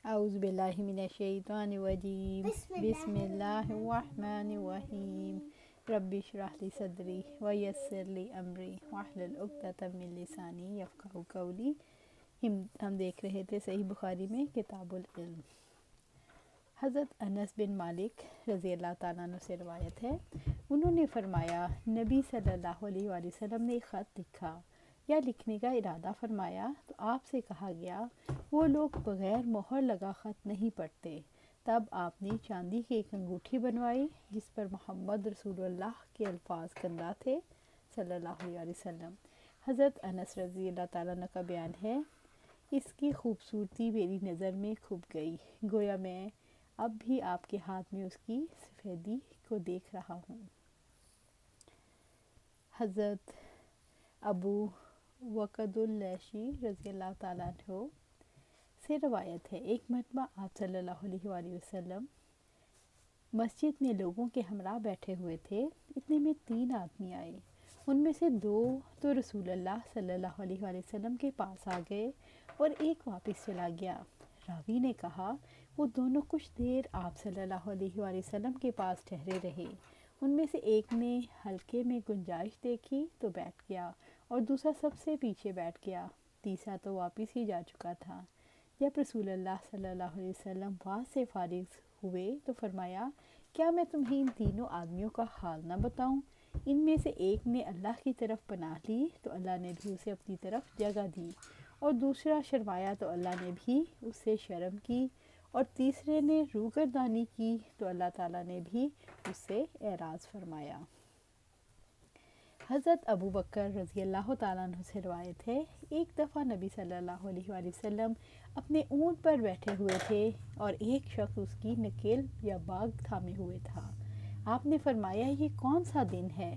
اعوذ باللہ من الشیطان الرجیم بسم اللہ الرحمن الرحیم رب اشرح لی صدری ویسر لی امری واحلل عقدۃ من لسانی یفقہوا قولی۔ ہم دیکھ رہے تھے صحیح بخاری میں کتاب العلم۔ حضرت انس بن مالک رضی اللہ تعالیٰ عنہ سے روایت ہے، انہوں نے فرمایا نبی صلی اللہ علیہ وآلہ وسلم نے ایک خط لکھا یا لکھنے کا ارادہ فرمایا تو آپ سے کہا گیا وہ لوگ بغیر مہر لگا خط نہیں پڑھتے۔ تب آپ نے چاندی کی ایک انگوٹھی بنوائی جس پر محمد رسول اللہ کے الفاظ کندہ تھے صلی اللہ علیہ وسلم۔ حضرت انس رضی اللہ تعالیٰ عنہ کا بیان ہے، اس کی خوبصورتی میری نظر میں کھپ گئی، گویا میں اب بھی آپ کے ہاتھ میں اس کی سفیدی کو دیکھ رہا ہوں۔ حضرت ابو وقد اللیثی رضی اللہ تعالیٰ عنہ سے روایت ہے، ایک مرتبہ آپ صلی اللہ علیہ وآلہ وسلم مسجد میں لوگوں کے ہمراہ بیٹھے ہوئے تھے، اتنے میں 3 آدمی آئے، ان میں سے 2 تو رسول اللہ صلی اللہ علیہ وآلہ وسلم کے پاس آ گئے اور ایک واپس چلا گیا۔ راوی نے کہا وہ دونوں کچھ دیر آپ صلی اللہ علیہ وآلہ وسلم کے پاس ٹھہرے رہے، ان میں سے ایک نے حلقے میں گنجائش دیکھی تو بیٹھ گیا اور دوسرا سب سے پیچھے بیٹھ گیا، تیسرا تو واپس ہی جا چکا تھا۔ جب رسول اللہ صلی اللہ علیہ وسلم وہاں سے فارغ ہوئے تو فرمایا کیا میں تمہیں ان تینوں آدمیوں کا حال نہ بتاؤں؟ ان میں سے ایک نے اللہ کی طرف پناہ لی تو اللہ نے بھی اسے اپنی طرف جگہ دی، اور دوسرا شرمایا تو اللہ نے بھی اس سے شرم کی، اور تیسرے نے روگردانی کی تو اللہ تعالیٰ نے بھی اس سے اعراض فرمایا۔ حضرت ابو بکر رضی اللہ تعالیٰ عنہ سے روایت ہے، ایک دفعہ نبی صلی اللہ علیہ وآلہ وسلم اپنے اونٹ پر بیٹھے ہوئے تھے اور ایک شخص اس کی نکیل یا باگ تھامے ہوئے تھا۔ آپ نے فرمایا یہ کون سا دن ہے؟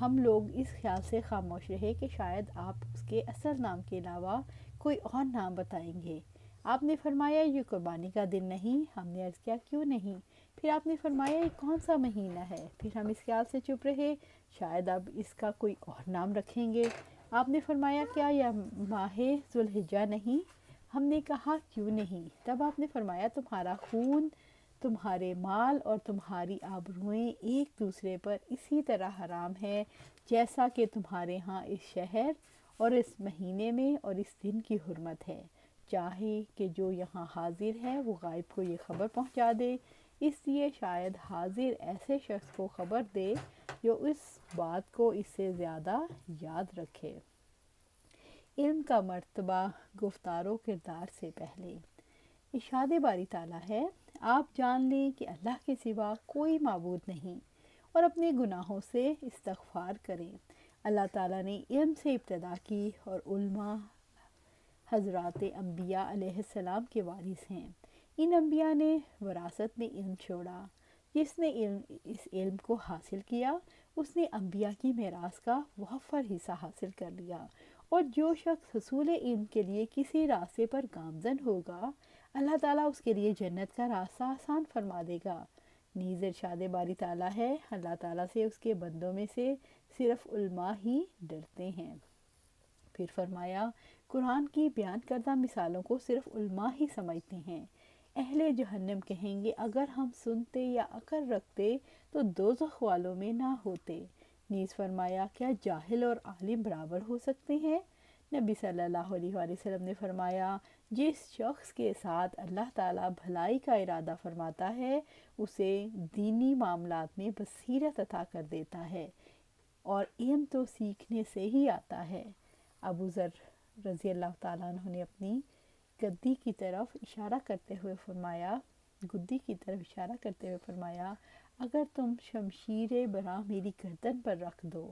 ہم لوگ اس خیال سے خاموش رہے کہ شاید آپ اس کے اصل نام کے علاوہ کوئی اور نام بتائیں گے۔ آپ نے فرمایا یہ قربانی کا دن نہیں۔ ہم نے عرض کیا کیوں نہیں؟ پھر آپ نے فرمایا یہ کون سا مہینہ ہے؟ پھر ہم اس خیال سے چپ رہے شاید اب اس کا کوئی اور نام رکھیں گے۔ آپ نے فرمایا کیا یہ ماہ ذوالحجہ نہیں؟ ہم نے کہا کیوں نہیں؟ تب آپ نے فرمایا تمہارا خون، تمہارے مال اور تمہاری آبروئیں ایک دوسرے پر اسی طرح حرام ہے جیسا کہ تمہارے ہاں اس شہر اور اس مہینے میں اور اس دن کی حرمت ہے۔ چاہے کہ جو یہاں حاضر ہے وہ غائب کو یہ خبر پہنچا دے، اس لیے شاید حاضر ایسے شخص کو خبر دے جو اس بات کو اس سے زیادہ یاد رکھے۔ علم کا مرتبہ گفتار و کردار سے پہلے۔ ارشاد باری تعالیٰ ہے، آپ جان لیں کہ اللہ کے سوا کوئی معبود نہیں اور اپنے گناہوں سے استغفار کریں۔ اللہ تعالیٰ نے علم سے ابتدا کی اور علماء حضرات انبیاء علیہ السلام کے وارث ہیں۔ ان انبیاء نے وراثت میں علم چھوڑا، جس نے اس علم کو حاصل کیا اس نے انبیاء کی میراث کا وافر حصہ حاصل کر لیا، اور جو شخص حصول علم کے لیے کسی راستے پر گامزن ہوگا اللہ تعالیٰ اس کے لیے جنت کا راستہ آسان فرما دے گا۔ نیز ارشاد باری تعالیٰ ہے، اللہ تعالیٰ سے اس کے بندوں میں سے صرف علماء ہی ڈرتے ہیں۔ پھر فرمایا قرآن کی بیان کردہ مثالوں کو صرف علماء ہی سمجھتے ہیں۔ اہل جہنم کہیں گے اگر ہم سنتے یا عقل رکھتے تو دوزخ والوں میں نہ ہوتے۔ نیز فرمایا کیا جاہل اور عالم برابر ہو سکتے ہیں؟ نبی صلی اللہ علیہ وآلہ وسلم نے فرمایا جس شخص کے ساتھ اللہ تعالیٰ بھلائی کا ارادہ فرماتا ہے اسے دینی معاملات میں بصیرت عطا کر دیتا ہے، اور علم تو سیکھنے سے ہی آتا ہے۔ ابو ذر رضی اللہ تعالیٰ عنہ نے اپنی گدی کی طرف اشارہ کرتے ہوئے فرمایا اگر تم شمشیر براہ میری گردن پر رکھ دو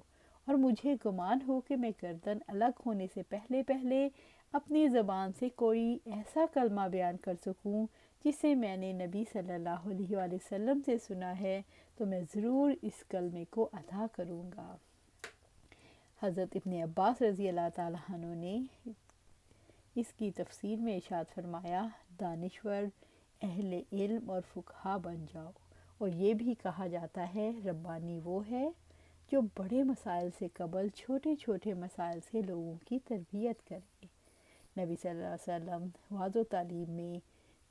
اور مجھے گمان ہو کہ میں گردن الگ ہونے سے پہلے اپنی زبان سے کوئی ایسا کلمہ بیان کر سکوں جسے میں نے نبی صلی اللہ علیہ وآلہ وسلم سے سنا ہے تو میں ضرور اس کلمے کو ادا کروں گا۔ حضرت ابن عباس رضی اللہ تعالیٰ عنہ نے اس کی تفسیر میں ارشاد فرمایا دانشور، اہل علم اور فقہا بن جاؤ، اور یہ بھی کہا جاتا ہے ربانی وہ ہے جو بڑے مسائل سے قبل چھوٹے چھوٹے مسائل سے لوگوں کی تربیت کرے۔ نبی صلی اللہ علیہ وسلم وعظ و تعلیم میں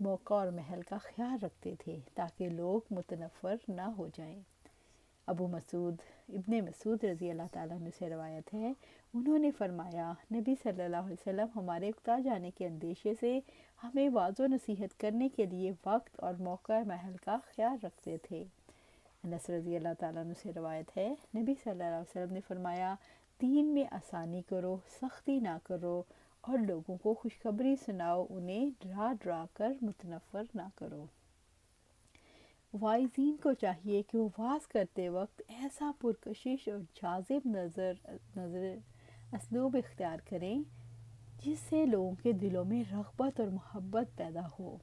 موقع اور محل کا خیال رکھتے تھے تاکہ لوگ متنفر نہ ہو جائیں۔ ابن مسعود رضی اللہ تعالیٰ عنہ سے روایت ہے، انہوں نے فرمایا، نبی صلی اللہ علیہ وسلم ہمارے اکتا جانے کے اندیشے سے ہمیں واعظ و نصیحت کرنے کے لیے وقت اور موقع محل کا خیال رکھتے تھے۔ انس رضی اللہ تعالیٰ عنہ سے روایت ہے، نبی صلی اللہ علیہ وسلم نے فرمایا، دین میں آسانی کرو، سختی نہ کرو، اور لوگوں کو خوشخبری سناؤ، انہیں ڈرا ڈرا کر متنفر نہ کرو۔ واعظین کو چاہیے کہ وہ وعظ کرتے وقت ایسا پرکشش اور جاذب نظر اسلوب اختیار کریں جس سے لوگوں کے دلوں میں رغبت اور محبت پیدا ہو۔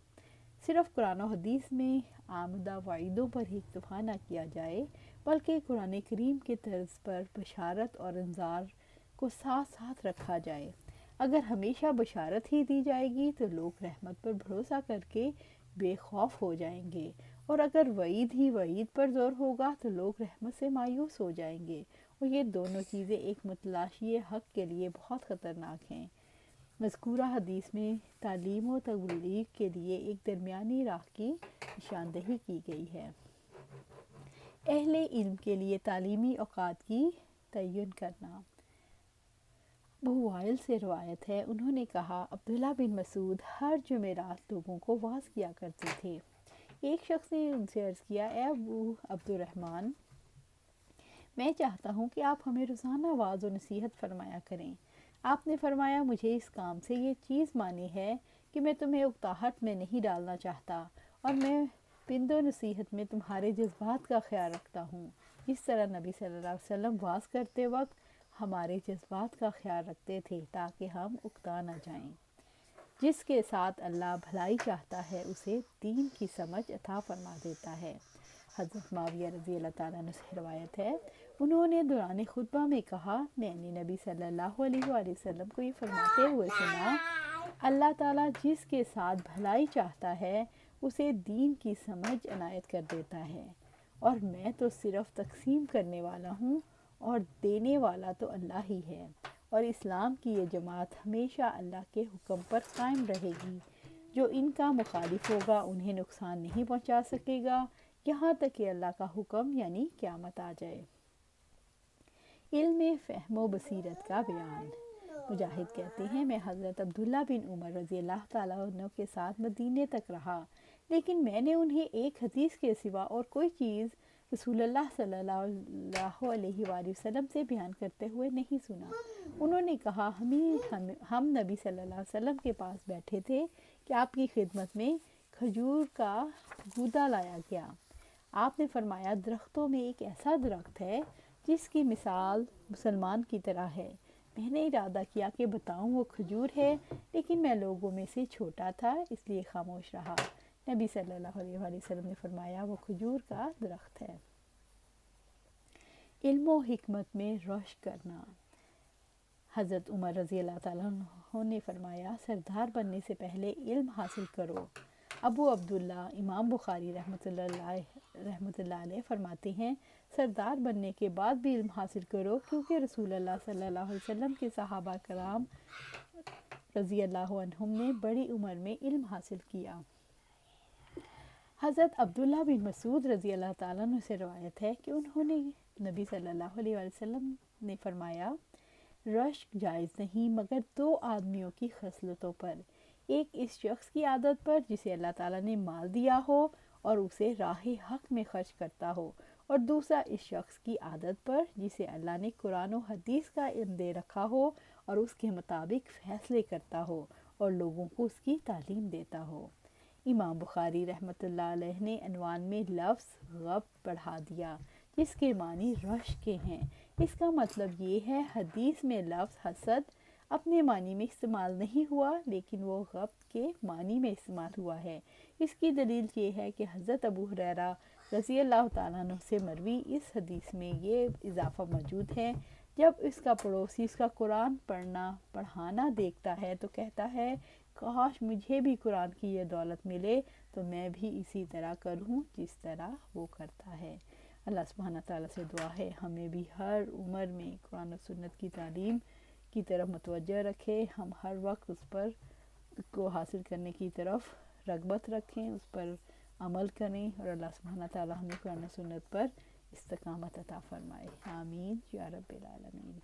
صرف قرآن و حدیث میں آمدہ وعیدوں پر ہی اکتفا نہ کیا جائے، بلکہ قرآن کریم کے طرز پر بشارت اور انذار کو ساتھ ساتھ رکھا جائے۔ اگر ہمیشہ بشارت ہی دی جائے گی تو لوگ رحمت پر بھروسہ کر کے بے خوف ہو جائیں گے، اور اگر وعید ہی وعید پر زور ہوگا تو لوگ رحمت سے مایوس ہو جائیں گے، اور یہ دونوں چیزیں ایک متلاشی حق کے لیے بہت خطرناک ہیں۔ مذکورہ حدیث میں تعلیم و تبلیغ کے لیے ایک درمیانی راہ کی نشاندہی کی گئی ہے۔ اہل علم کے لیے تعلیمی اوقات کی تعین کرنا۔ ابو وائل سے روایت ہے، انہوں نے کہا، عبداللہ بن مسعود ہر جمعرات لوگوں کو واعظ کیا کرتے تھے۔ ایک شخص نے ان سے عرض کیا، اے ابو عبد الرحمن، میں چاہتا ہوں کہ آپ ہمیں روزانہ واعظ و نصیحت فرمایا کریں۔ آپ نے فرمایا، مجھے اس کام سے یہ چیز مانی ہے کہ میں تمہیں اکتاہٹ میں نہیں ڈالنا چاہتا، اور میں پند و نصیحت میں تمہارے جذبات کا خیال رکھتا ہوں، جس طرح نبی صلی اللہ علیہ وسلم واعظ کرتے وقت ہمارے جذبات کا خیال رکھتے تھے تاکہ ہم اکتا نہ جائیں۔ جس کے ساتھ اللہ بھلائی چاہتا ہے اسے دین کی سمجھ عطا فرما دیتا ہے۔ حضرت معاویہ رضی اللہ تعالیٰ عنہ سے روایت ہے، انہوں نے دوران خطبہ میں کہا، میں نے نبی صلی اللہ علیہ وآلہ وسلم کو یہ فرماتے ہوئے سنا، اللہ تعالیٰ جس کے ساتھ بھلائی چاہتا ہے اسے دین کی سمجھ عنایت کر دیتا ہے، اور میں تو صرف تقسیم کرنے والا ہوں، اور دینے والا تو اللہ ہی ہے، اور اسلام کی یہ جماعت ہمیشہ اللہ کے حکم پر قائم رہے گی۔ جو ان کا مخالف ہوگا انہیں نقصان نہیں پہنچا سکے گا یہاں تک کہ اللہ کا حکم یعنی قیامت آ جائے۔ علم فہم و بصیرت کا بیان۔ مجاہد کہتے ہیں، میں حضرت عبداللہ بن عمر رضی اللہ تعالیٰ عنہ کے ساتھ مدینے تک رہا، لیکن میں نے انہیں ایک حدیث کے سوا اور کوئی چیز رسول اللہ صلی اللہ علیہ وآلہ وسلم سے بیان کرتے ہوئے نہیں سنا۔ انہوں نے کہا، ہم نبی صلی اللہ علیہ وسلم کے پاس بیٹھے تھے کہ آپ کی خدمت میں کھجور کا گودا لایا گیا۔ آپ نے فرمایا، درختوں میں ایک ایسا درخت ہے جس کی مثال مسلمان کی طرح ہے۔ میں نے ارادہ کیا کہ بتاؤں وہ کھجور ہے، لیکن میں لوگوں میں سے چھوٹا تھا اس لیے خاموش رہا۔ نبی صلی اللہ علیہ وآلہ وسلم نے فرمایا، وہ کھجور کا درخت ہے۔ علم و حکمت میں رشک کرنا۔ حضرت عمر رضی اللہ تعالیٰ عنہ نے فرمایا، سردار بننے سے پہلے علم حاصل کرو۔ ابو عبداللہ امام بخاری رحمۃ اللہ علیہ فرماتے ہیں، سردار بننے کے بعد بھی علم حاصل کرو، کیونکہ رسول اللہ صلی اللہ علیہ وسلم کے صحابہ کرام رضی اللہ عنہم نے بڑی عمر میں علم حاصل کیا۔ حضرت عبداللہ بن مسعود رضی اللہ تعالیٰ عنہ سے روایت ہے کہ انہوں نے نبی صلی اللہ علیہ وسلم نے فرمایا، رشک جائز نہیں مگر دو آدمیوں کی خصلتوں پر، ایک اس شخص کی عادت پر جسے اللہ تعالیٰ نے مال دیا ہو اور اسے راہ حق میں خرچ کرتا ہو، اور دوسرا اس شخص کی عادت پر جسے اللہ نے قرآن و حدیث کا علم دے رکھا ہو اور اس کے مطابق فیصلے کرتا ہو اور لوگوں کو اس کی تعلیم دیتا ہو۔ امام بخاری رحمۃ اللہ علیہ نے عنوان میں لفظ غبط بڑھا دیا جس کے معنی رشک کے ہیں۔ اس کا مطلب یہ ہے، حدیث میں لفظ حسد اپنے معنی میں استعمال نہیں ہوا، لیکن وہ غبط کے معنی میں استعمال ہوا ہے۔ اس کی دلیل یہ ہے کہ حضرت ابو ہریرہ رضی اللہ تعالیٰ عنہ سے مروی اس حدیث میں یہ اضافہ موجود ہے، جب اس کا پڑوسی اس کا قرآن پڑھانا دیکھتا ہے تو کہتا ہے، کاش مجھے بھی قرآن کی یہ دولت ملے تو میں بھی اسی طرح کروں جس طرح وہ کرتا ہے۔ اللہ سبحانہ تعالیٰ سے دعا ہے ہمیں بھی ہر عمر میں قرآن و سنت کی تعلیم کی طرف متوجہ رکھے، ہم ہر وقت اس کو حاصل کرنے کی طرف رغبت رکھیں، اس پر عمل کریں، اور اللہ سبحانہ تعالیٰ ہمیں قرآن و سنت پر استقامت عطا فرمائے۔ آمین یا رب العالمین۔